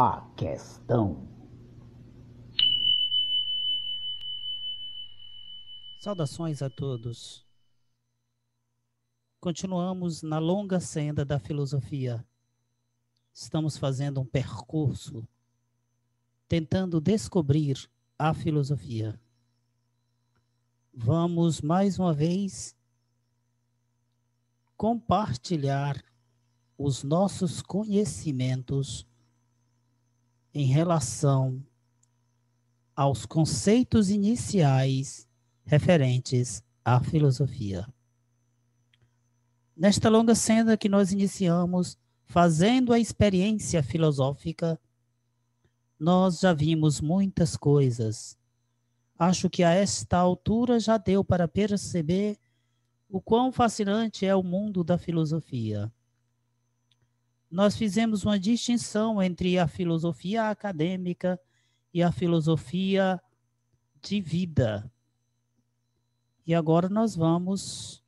A questão. Saudações a todos. Continuamos na longa senda da filosofia. Estamos fazendo um percurso tentando descobrir a filosofia. Vamos mais uma vez compartilhar os nossos conhecimentos em relação aos conceitos iniciais referentes à filosofia. Nesta longa senda que nós iniciamos fazendo a experiência filosófica, nós já vimos muitas coisas. Acho que a esta altura já deu para perceber o quão fascinante é o mundo da filosofia. Nós fizemos uma distinção entre a filosofia acadêmica e a filosofia de vida. E agora nós vamos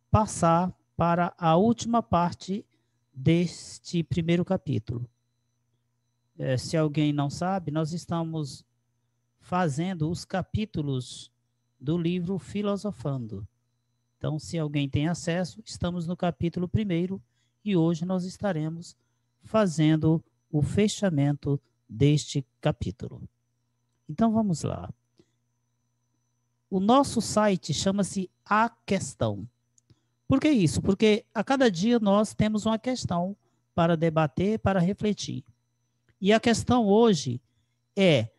passar para a última parte deste primeiro capítulo. Se alguém não sabe, nós estamos fazendo os capítulos do livro Filosofando. Então, se alguém tem acesso, estamos no capítulo 1 e hoje nós estaremos fazendo o fechamento deste capítulo. Então, vamos lá. O nosso site chama-se A Questão. Por que isso? Porque a cada dia nós temos uma questão para debater, para refletir. E a questão hoje é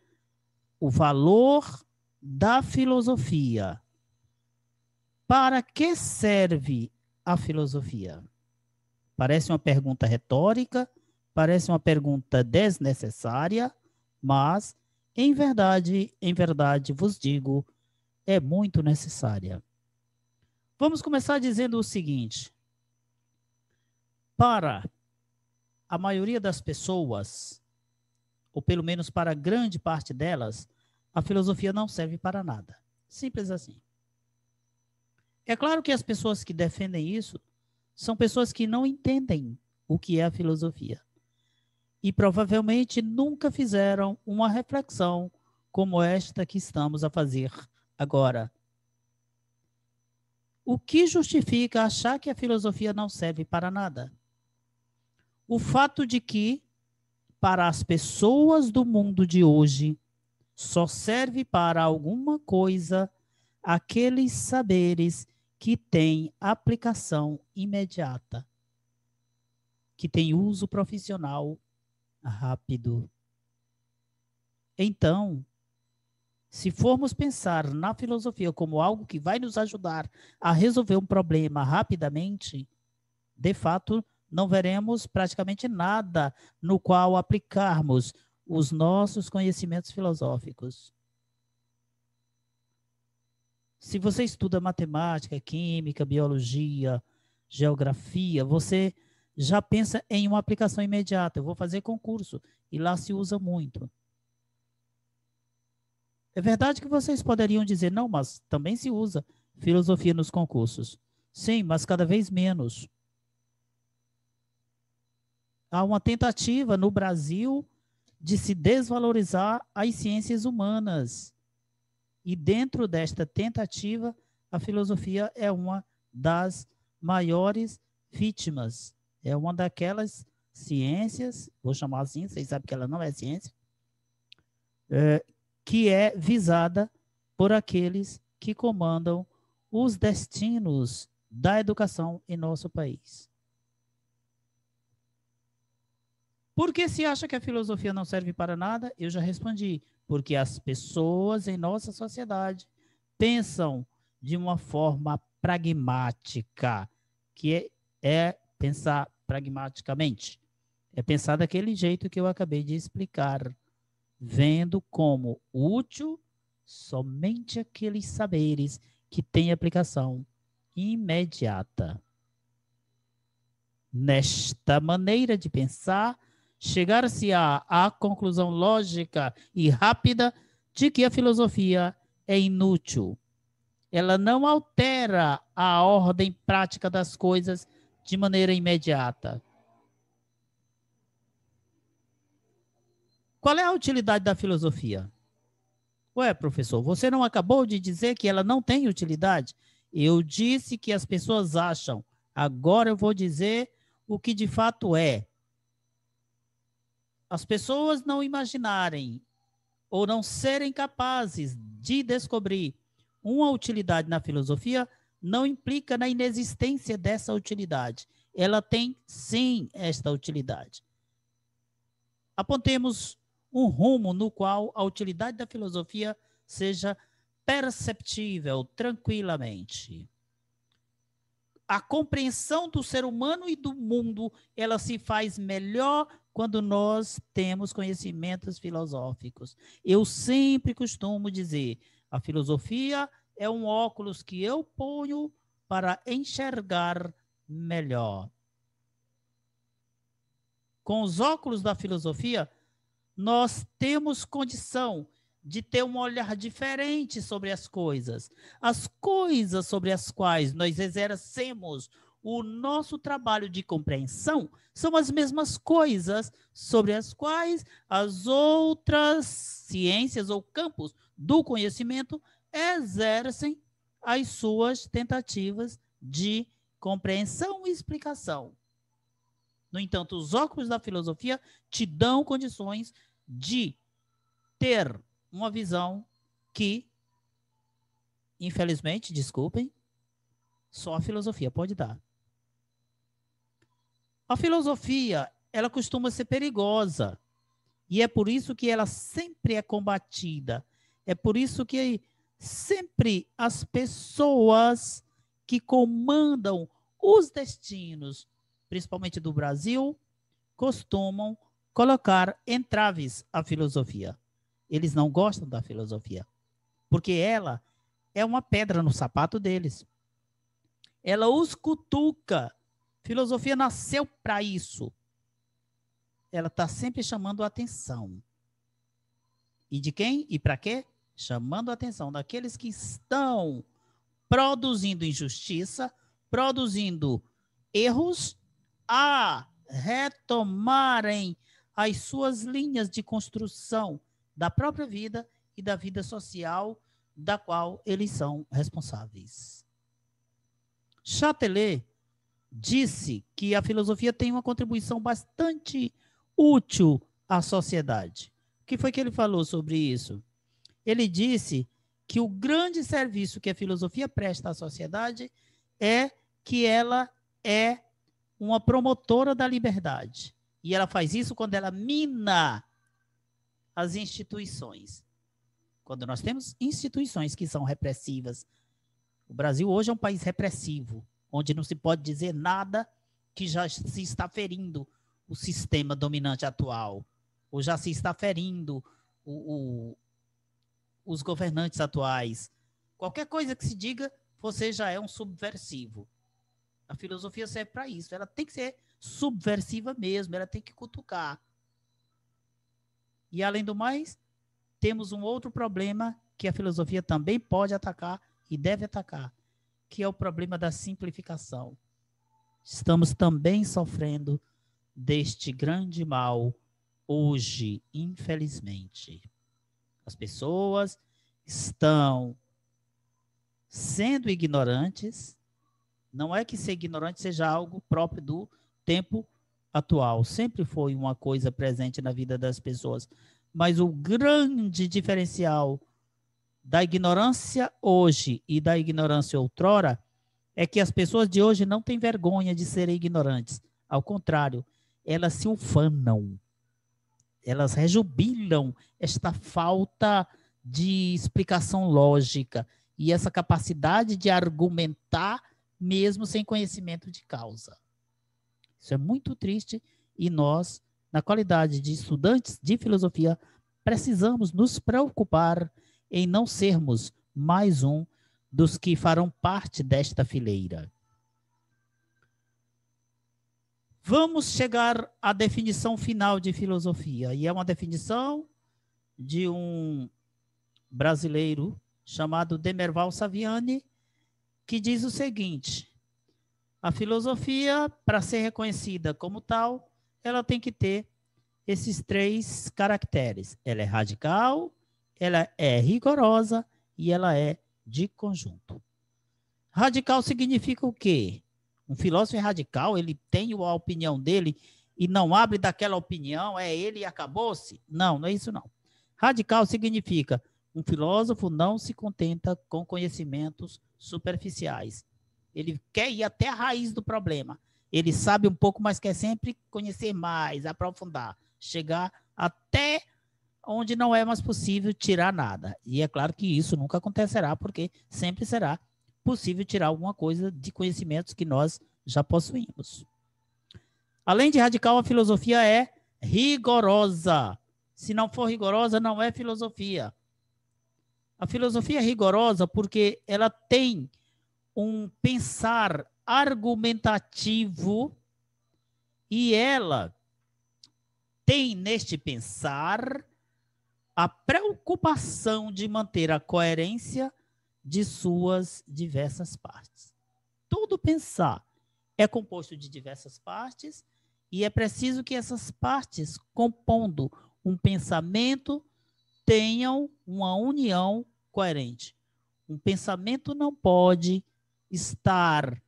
o valor da filosofia. Para que serve a filosofia? Parece uma pergunta retórica, parece uma pergunta desnecessária, mas, em verdade vos digo, é muito necessária. Vamos começar dizendo o seguinte: para a maioria das pessoas, ou pelo menos para grande parte delas, a filosofia não serve para nada. Simples assim. É claro que as pessoas que defendem isso são pessoas que não entendem o que é a filosofia. E provavelmente nunca fizeram uma reflexão como esta que estamos a fazer agora. O que justifica achar que a filosofia não serve para nada? O fato de que, para as pessoas do mundo de hoje, só serve para alguma coisa aqueles saberes que têm aplicação imediata, que têm uso profissional rápido. Então, se formos pensar na filosofia como algo que vai nos ajudar a resolver um problema rapidamente, de fato, não veremos praticamente nada no qual aplicarmos os nossos conhecimentos filosóficos. Se você estuda matemática, química, biologia, geografia, você já pensa em uma aplicação imediata. Eu vou fazer concurso e lá se usa muito. É verdade que vocês poderiam dizer, não, mas também se usa filosofia nos concursos. Sim, mas cada vez menos. Há uma tentativa no Brasil de se desvalorizar as ciências humanas. E dentro desta tentativa, a filosofia é uma das maiores vítimas. É uma daquelas ciências, vou chamar assim, vocês sabem que ela não é ciência, que é visada por aqueles que comandam os destinos da educação em nosso país. Por que se acha que a filosofia não serve para nada? Eu já respondi. Porque as pessoas em nossa sociedade pensam de uma forma pragmática, que é pensar pragmaticamente. É pensar daquele jeito que eu acabei de explicar, vendo como útil somente aqueles saberes que têm aplicação imediata. Nesta maneira de pensar, chegar-se à conclusão lógica e rápida de que a filosofia é inútil. Ela não altera a ordem prática das coisas de maneira imediata. Qual é a utilidade da filosofia? Ué, professor, você não acabou de dizer que ela não tem utilidade? Eu disse que as pessoas acham. Agora eu vou dizer o que de fato é. As pessoas não imaginarem ou não serem capazes de descobrir uma utilidade na filosofia não implica na inexistência dessa utilidade. Ela tem, sim, esta utilidade. Apontemos um rumo no qual a utilidade da filosofia seja perceptível tranquilamente. A compreensão do ser humano e do mundo, ela se faz melhor quando nós temos conhecimentos filosóficos. Eu sempre costumo dizer, a filosofia é um óculos que eu ponho para enxergar melhor. Com os óculos da filosofia, nós temos condição de ter um olhar diferente sobre as coisas. As coisas sobre as quais nós exercemos o nosso trabalho de compreensão são as mesmas coisas sobre as quais as outras ciências ou campos do conhecimento exercem as suas tentativas de compreensão e explicação. No entanto, os óculos da filosofia te dão condições de ter uma visão que, infelizmente, desculpem, só a filosofia pode dar. A filosofia, ela costuma ser perigosa, e é por isso que ela sempre é combatida. É por isso que sempre as pessoas que comandam os destinos, principalmente do Brasil, costumam colocar entraves à filosofia. Eles não gostam da filosofia, porque ela é uma pedra no sapato deles. Ela os cutuca. Filosofia nasceu para isso. Ela está sempre chamando a atenção. E de quem? E para quê? Chamando a atenção daqueles que estão produzindo injustiça, produzindo erros, a retomarem as suas linhas de construção da própria vida e da vida social da qual eles são responsáveis. Chatelet disse que a filosofia tem uma contribuição bastante útil à sociedade. O que foi que ele falou sobre isso? Ele disse que o grande serviço que a filosofia presta à sociedade é que ela é uma promotora da liberdade. E ela faz isso quando ela mina as instituições. Quando nós temos instituições que são repressivas. O Brasil hoje é um país repressivo, onde não se pode dizer nada que já se está ferindo o sistema dominante atual, ou já se está ferindo os governantes atuais. Qualquer coisa que se diga, você já é um subversivo. A filosofia serve para isso. Ela tem que ser subversiva mesmo, ela tem que cutucar. E, além do mais, temos um outro problema que a filosofia também pode atacar e deve atacar, que é o problema da simplificação. Estamos também sofrendo deste grande mal hoje, infelizmente. As pessoas estão sendo ignorantes. Não é que ser ignorante seja algo próprio do tempo atual. Sempre foi uma coisa presente na vida das pessoas. Mas o grande diferencial da ignorância hoje e da ignorância outrora é que as pessoas de hoje não têm vergonha de serem ignorantes. Ao contrário, elas se ufanam. Elas rejubilam esta falta de explicação lógica e essa capacidade de argumentar mesmo sem conhecimento de causa. Isso é muito triste e nós, na qualidade de estudantes de filosofia, precisamos nos preocupar em não sermos mais um dos que farão parte desta fileira. Vamos chegar à definição final de filosofia, e é uma definição de um brasileiro chamado Demerval Saviani, que diz o seguinte: a filosofia, para ser reconhecida como tal, ela tem que ter esses 3 caracteres. Ela é radical, ela é rigorosa e ela é de conjunto. Radical significa o quê? Um filósofo radical, ele tem a opinião dele e não abre daquela opinião, é ele e acabou-se? Não, não é isso não. Radical significa um filósofo não se contenta com conhecimentos superficiais. Ele quer ir até a raiz do problema. Ele sabe um pouco, mas quer sempre conhecer mais, aprofundar, chegar até onde não é mais possível tirar nada. E é claro que isso nunca acontecerá, porque sempre será possível tirar alguma coisa de conhecimentos que nós já possuímos. Além de radical, a filosofia é rigorosa. Se não for rigorosa, não é filosofia. A filosofia é rigorosa porque ela tem um pensar argumentativo e ela tem neste pensar a preocupação de manter a coerência de suas diversas partes. Todo pensar é composto de diversas partes e é preciso que essas partes, compondo um pensamento, tenham uma união coerente. Um pensamento não pode estar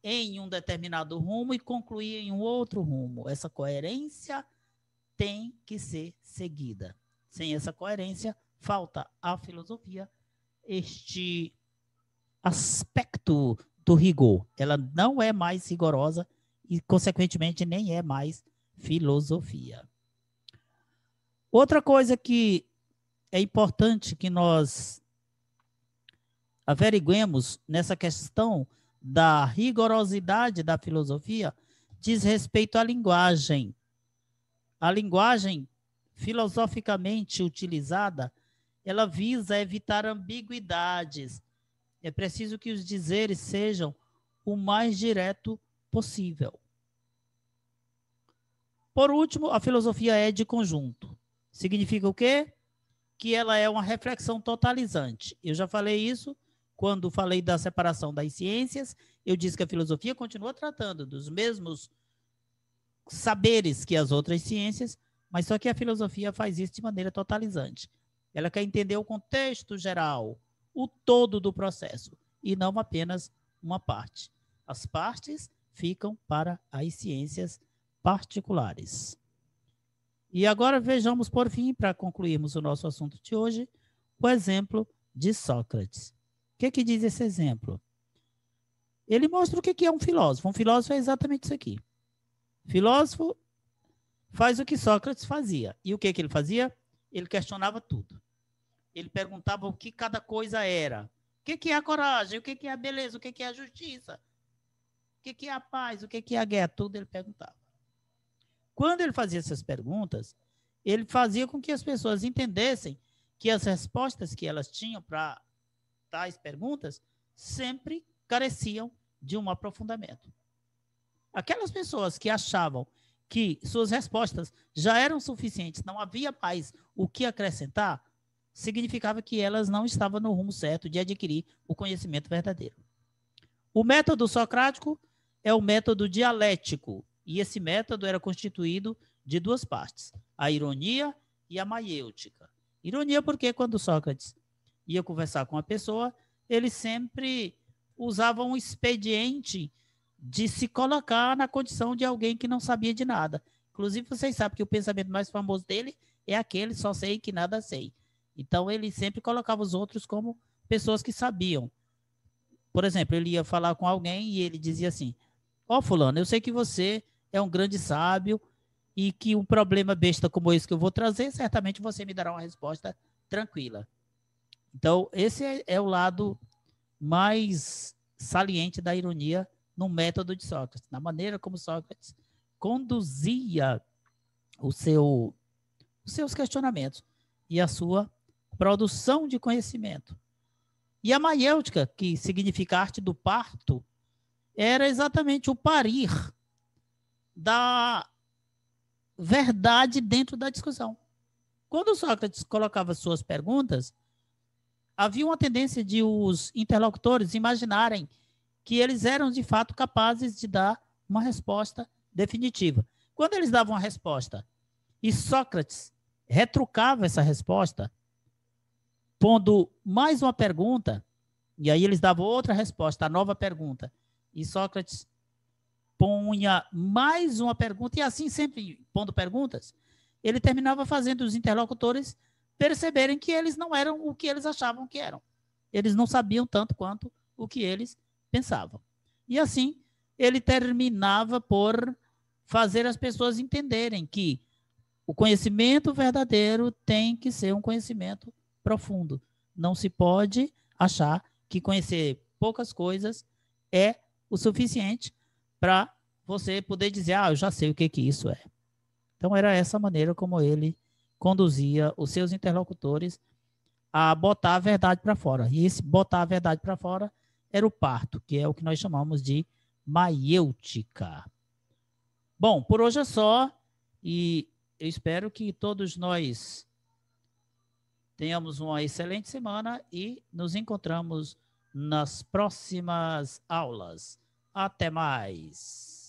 em um determinado rumo e concluir em um outro rumo. Essa coerência tem que ser seguida. Sem essa coerência, falta à filosofia este aspecto do rigor. Ela não é mais rigorosa e, consequentemente, nem é mais filosofia. Outra coisa que é importante que nós averiguemos nessa questão da rigorosidade da filosofia diz respeito à linguagem. A linguagem filosoficamente utilizada, ela visa evitar ambiguidades. É preciso que os dizeres sejam o mais direto possível. Por último, a filosofia é de conjunto. Significa o quê? Que ela é uma reflexão totalizante. Eu já falei isso quando falei da separação das ciências. Eu disse que a filosofia continua tratando dos mesmos saberes que as outras ciências, mas só que a filosofia faz isso de maneira totalizante. Ela quer entender o contexto geral, o todo do processo, e não apenas uma parte. As partes ficam para as ciências particulares. E agora vejamos, por fim, para concluirmos o nosso assunto de hoje, o exemplo de Sócrates. O que diz esse exemplo? Ele mostra o que é um filósofo. Um filósofo é exatamente isso aqui. Filósofo faz o que Sócrates fazia. E o que ele fazia? Ele questionava tudo. Ele perguntava o que cada coisa era. O que é a coragem? O que é a beleza? O que é a justiça? O que é a paz? O que é a guerra? Tudo ele perguntava. Quando ele fazia essas perguntas, ele fazia com que as pessoas entendessem que as respostas que elas tinham para tais perguntas sempre careciam de um aprofundamento. Aquelas pessoas que achavam que suas respostas já eram suficientes, não havia mais o que acrescentar, significava que elas não estavam no rumo certo de adquirir o conhecimento verdadeiro. O método socrático é o método dialético, e esse método era constituído de 2 partes, a ironia e a maiêutica. Ironia porque quando Sócrates ia conversar com a pessoa, ele sempre usava um expediente de se colocar na condição de alguém que não sabia de nada. Inclusive, vocês sabem que o pensamento mais famoso dele é aquele só sei que nada sei. Então, ele sempre colocava os outros como pessoas que sabiam. Por exemplo, ele ia falar com alguém e ele dizia assim: ó, fulano, eu sei que você é um grande sábio e que um problema besta como esse que eu vou trazer, certamente você me dará uma resposta tranquila. Então, esse é o lado mais saliente da ironia no método de Sócrates, na maneira como Sócrates conduzia os seus questionamentos e a sua produção de conhecimento. E a maiêutica, que significa arte do parto, era exatamente o parir da verdade dentro da discussão. Quando Sócrates colocava suas perguntas, havia uma tendência de os interlocutores imaginarem que eles eram, de fato, capazes de dar uma resposta definitiva. Quando eles davam uma resposta E Sócrates retrucava essa resposta, pondo mais uma pergunta, e aí eles davam outra resposta, a nova pergunta. E Sócrates punha mais uma pergunta, e assim sempre pondo perguntas, ele terminava fazendo os interlocutores perceberem que eles não eram o que eles achavam que eram. Eles não sabiam tanto quanto o que eles pensavam. E assim, ele terminava por fazer as pessoas entenderem que o conhecimento verdadeiro tem que ser um conhecimento profundo. Não se pode achar que conhecer poucas coisas é o suficiente para você poder dizer, eu já sei o que isso é. Então, era essa maneira como ele conduzia os seus interlocutores a botar a verdade para fora. E esse botar a verdade para fora era o parto, que é o que nós chamamos de maiêutica. Bom, por hoje é só, e eu espero que todos nós tenhamos uma excelente semana e nos encontramos nas próximas aulas. Até mais!